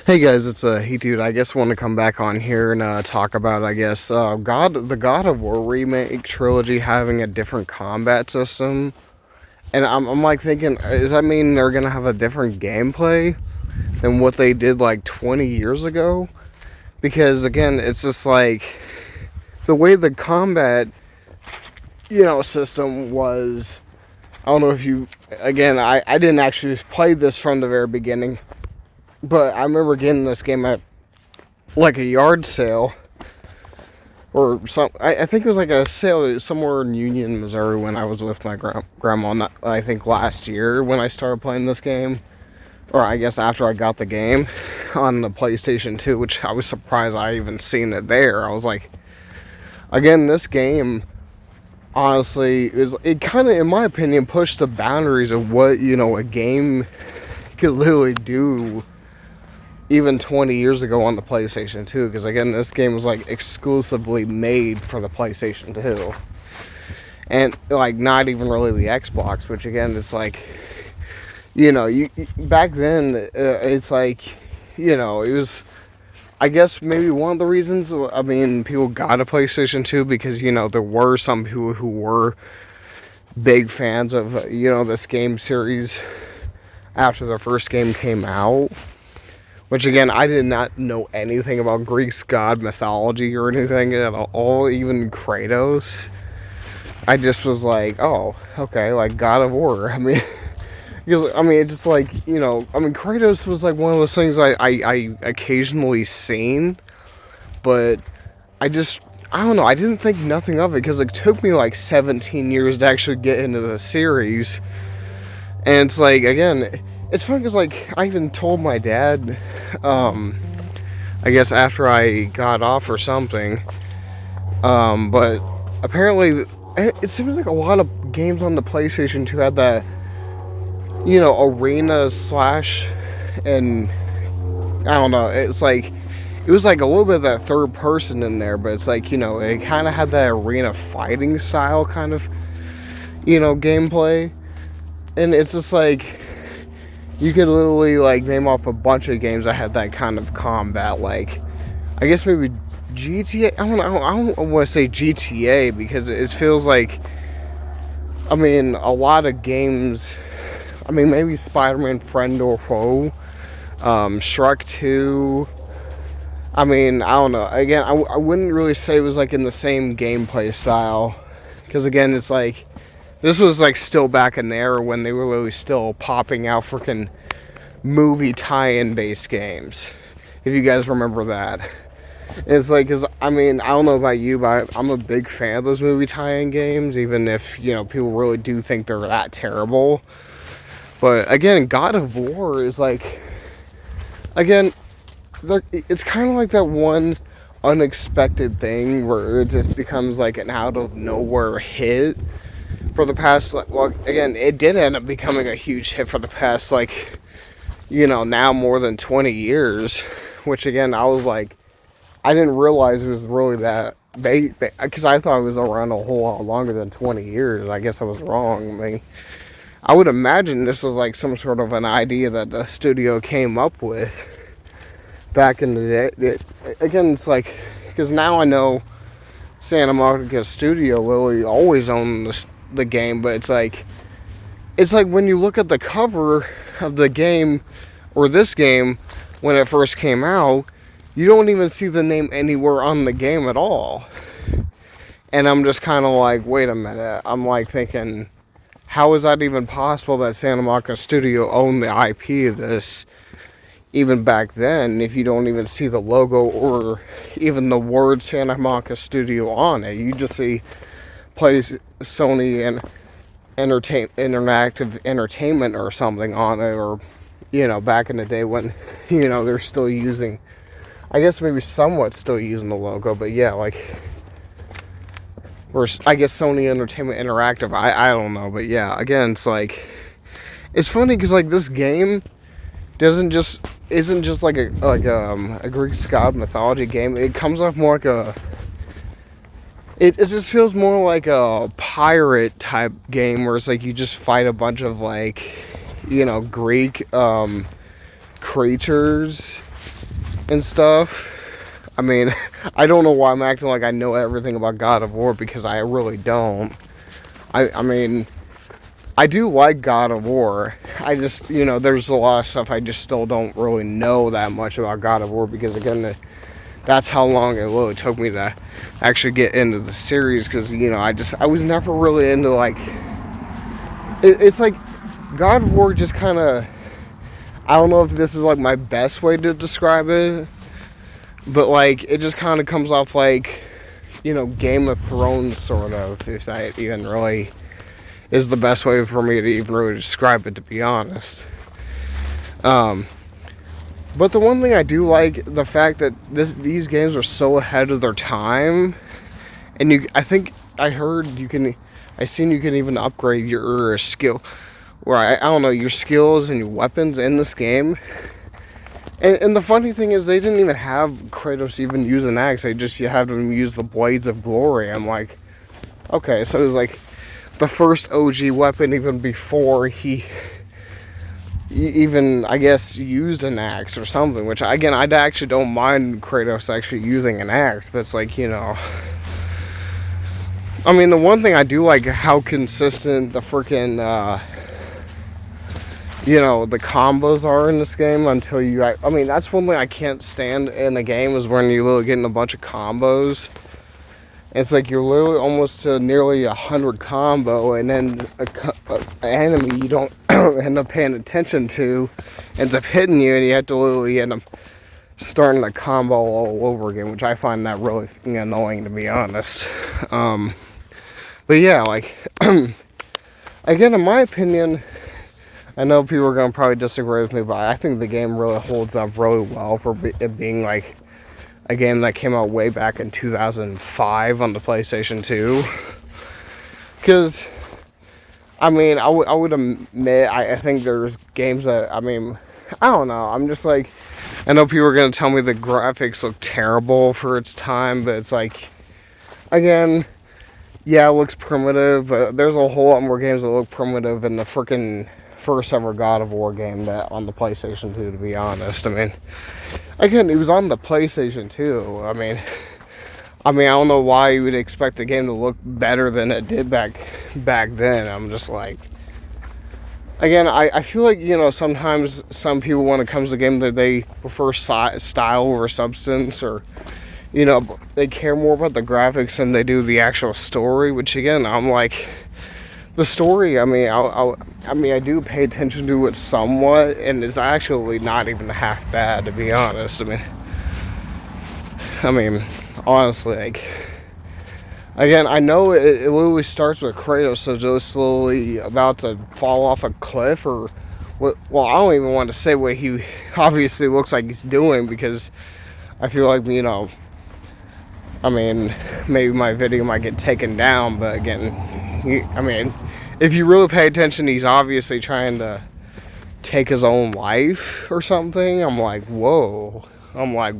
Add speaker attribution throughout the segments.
Speaker 1: Hey guys, it's Hey Dude. I guess want to come back on here and talk about the God of War remake trilogy having a different combat system, and I'm like thinking, does that mean they're gonna have a different gameplay than what they did like 20 years ago? Because again, it's just like the way the combat system was. I don't know if you again I didn't actually play this from the very beginning, but I remember getting this game at like a yard sale or some. I think it was like a sale somewhere in Union, Missouri when I was with my grandma. I think last year when I started playing this game, or I guess after I got the game on the PlayStation 2, which I was surprised I even seen it there. I was like, again, this game honestly it kind of, in my opinion, pushed the boundaries of what a game could literally do even 20 years ago on the PlayStation 2, because again, this game was like exclusively made for the PlayStation 2 and like not even really the Xbox, which again, it's like, you back then, it's like, it was, I guess, maybe one of the reasons. I mean, people got a PlayStation 2 because there were some people who were big fans of this game series after the first game came out. Which again, I did not know anything about Greek god mythology or anything at all, even Kratos. I just was like, oh, okay, like God of War. I mean, because it's just like, Kratos was like one of those things I occasionally seen, but I don't know, I didn't think nothing of it because it took me like 17 years to actually get into the series. And it's like, again, it's funny because, like, I even told my dad, I guess after I got off or something, but apparently it seems like a lot of games on the PlayStation 2 had that, arena slash, and I don't know, it's like, it was like a little bit of that third person in there, but it's like, it kind of had that arena fighting style kind of, gameplay, and it's just like, you could literally like name off a bunch of games that had that kind of combat. Like, I guess maybe GTA. I don't want to say GTA because it feels like, a lot of games. Maybe Spider-Man Friend or Foe, Shrek 2. I don't know. Again, I wouldn't really say it was like in the same gameplay style, because again, it's like, this was like still back in the era when they were really still popping out freaking movie tie-in based games. If you guys remember that. It's like, cause I don't know about you, but I'm a big fan of those movie tie-in games, even if, people really do think they're that terrible. But again, God of War is like, again, it's kind of like that one unexpected thing where it just becomes like an out of nowhere hit for the past, well, again, it did end up becoming a huge hit for the past, like, now more than 20 years, which again, I was like, I didn't realize it was really that big, because I thought it was around a whole lot longer than 20 years. I guess I was wrong. I would imagine this was like some sort of an idea that the studio came up with back in the day. Again, it's like, because now I know Santa Monica Studio really always owned the game, but it's like when you look at the cover of the game, or this game, when it first came out, you don't even see the name anywhere on the game at all. And I'm just kind of like, wait a minute. I'm like thinking, how is that even possible that Santa Monica Studio owned the IP of this even back then, if you don't even see the logo or even the word Santa Monica Studio on it? You just see plays Sony and Interactive Entertainment or something on it, or back in the day when they're still using, I guess maybe somewhat still using the logo, but yeah, like, or I guess Sony Entertainment Interactive, I don't know, but yeah, again, it's like, it's funny because like this game isn't just like a Greek god mythology game. It comes off more like it just feels more like a pirate type game where it's like you just fight a bunch of like, Greek creatures and stuff. I mean, I don't know why I'm acting like I know everything about God of War, because I really don't. I mean, I do like God of War. I just, there's a lot of stuff I just still don't really know that much about God of War, because again, that's how long it really took me to actually get into the series, because, I was never really into, like, it's like, God of War just kind of, I don't know if this is, like, my best way to describe it, but, like, it just kind of comes off like, Game of Thrones, sort of, if that even really is the best way for me to even really describe it, to be honest. But the one thing I do like, the fact that these games are so ahead of their time, and I think I heard you can even upgrade your skill, or I don't know, your skills and your weapons in this game. And the funny thing is, they didn't even have Kratos even use an axe. You have him use the Blades of Glory. I'm like, okay, so it was like the first OG weapon even before he even, I guess, used an axe or something. Which, again, I actually don't mind Kratos actually using an axe, but it's like, I mean, the one thing I do like, how consistent the freaking the combos are in this game until I mean, that's one thing I can't stand in a game, is when you're literally getting a bunch of combos. It's like you're literally almost to nearly 100 combo, and then an enemy you don't end up paying attention to ends up hitting you, and you have to literally end up starting the combo all over again, which I find that really annoying, to be honest. But yeah, like, again, in my opinion, I know people are going to probably disagree with me, but I think the game really holds up really well for it being, like, a game that came out way back in 2005 on the PlayStation 2. Because, I mean, I would admit, I think there's games that, I mean, I don't know. I'm just like, I know people are going to tell me the graphics look terrible for its time, but it's like, again, yeah, it looks primitive, but there's a whole lot more games that look primitive in the freaking first ever God of War game that on the PlayStation 2, to be honest. I mean, again, it was on the PlayStation 2. I mean, I don't know why you would expect the game to look better than it did back then. I'm just like, again, I feel like, sometimes some people, when it comes to game, that they prefer style over substance, or, they care more about the graphics than they do the actual story, which, again, I'm like, the story, I mean, I do pay attention to it somewhat, and it's actually not even half bad, to be honest. I mean, honestly, like, again, I know it literally starts with Kratos, so just slowly about to fall off a cliff, or what? Well, I don't even want to say what he obviously looks like he's doing, because I feel like, I mean, maybe my video might get taken down, but again, I mean, if you really pay attention, he's obviously trying to take his own life or something. I'm like, whoa. I'm like,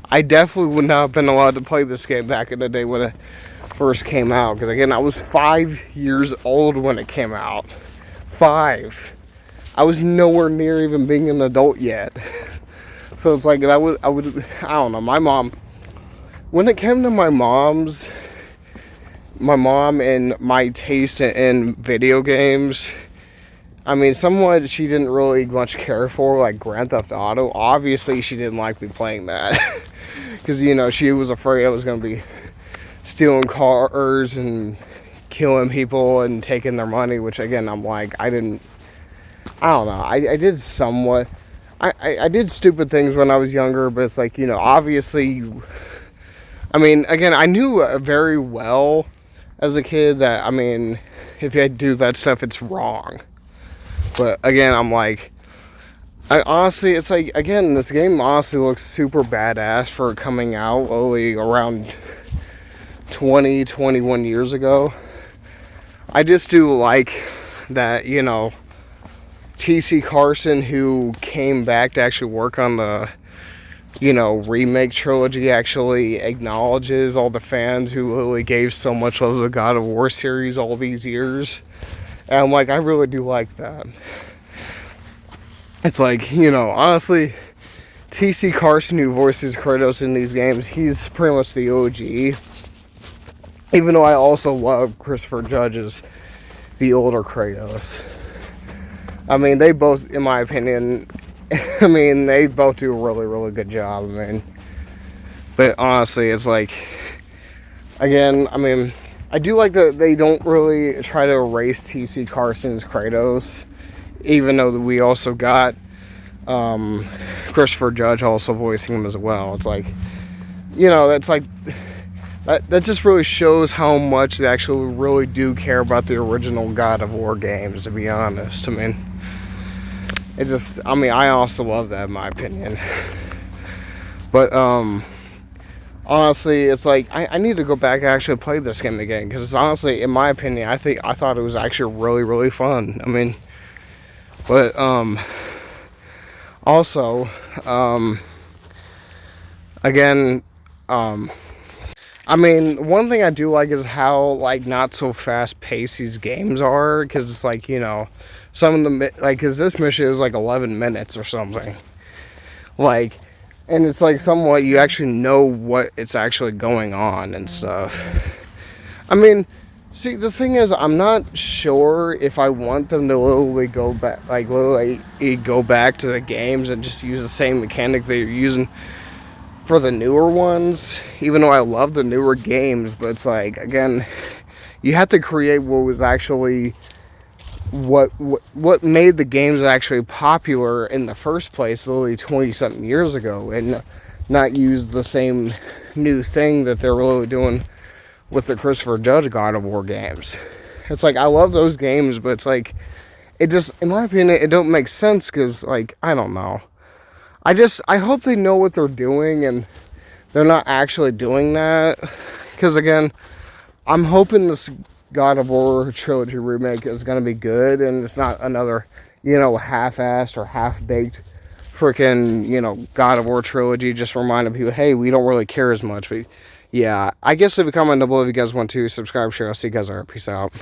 Speaker 1: I definitely would not have been allowed to play this game back in the day when it first came out. Because, again, I was 5 years old when it came out. 5. I was nowhere near even being an adult yet. So it's like, I don't know, my mom, when it came to my mom and my taste in video games, I mean, somewhat she didn't really much care for, like, Grand Theft Auto. Obviously, she didn't like me playing that. Because, she was afraid I was going to be stealing cars and killing people and taking their money, which, again, I'm like, I don't know. I did somewhat. I did stupid things when I was younger, but it's like, obviously, I mean, again, I knew very well as a kid that, I mean, if you do that stuff, it's wrong. But again, I'm like, honestly, it's like, again, this game honestly looks super badass for coming out only around 21 years ago. I just do like that, TC Carson, who came back to actually work on the, Remake Trilogy, actually acknowledges all the fans who really gave so much love to the God of War series all these years. And I'm like, I really do like that. It's like, honestly, TC Carson, who voices Kratos in these games, he's pretty much the OG. Even though I also love Christopher Judge's the older Kratos. I mean, they both, in my opinion, I mean, they both do a really, really good job. I mean, but honestly, it's like, again, I mean, I do like that they don't really try to erase T.C. Carson's Kratos, even though we also got Christopher Judge also voicing him as well. It's like, that's like, that just really shows how much they actually really do care about the original God of War games, to be honest. I mean, I also love that, in my opinion. But, honestly, it's like, I need to go back and actually play this game again, because honestly, in my opinion, I thought it was actually really, really fun. I mean, but, also, again, I mean, one thing I do like is how, like, not so fast-paced these games are, because it's like, some of them, like, because this mission is like 11 minutes or something. Like, and it's like somewhat you actually know what it's actually going on and stuff. I mean, see, the thing is, I'm not sure if I want them to literally go back, like, literally go back to the games and just use the same mechanic they're using for the newer ones, even though I love the newer games. But it's like, again, you have to create what was actually what made the games actually popular in the first place, literally 20 something years ago, and not use the same new thing that they're really doing with the Christopher Judge God of War games. It's like, I love those games, but it's like, it just, in my opinion, it don't make sense, because, like, I don't know. I hope they know what they're doing and they're not actually doing that. Because, again, I'm hoping this God of War Trilogy remake is going to be good and it's not another, half-assed or half-baked freaking, God of War Trilogy, just reminding people, hey, we don't really care as much. But, yeah, I guess leave a comment down below if you guys want to. Subscribe, share. I'll see you guys later. Peace out.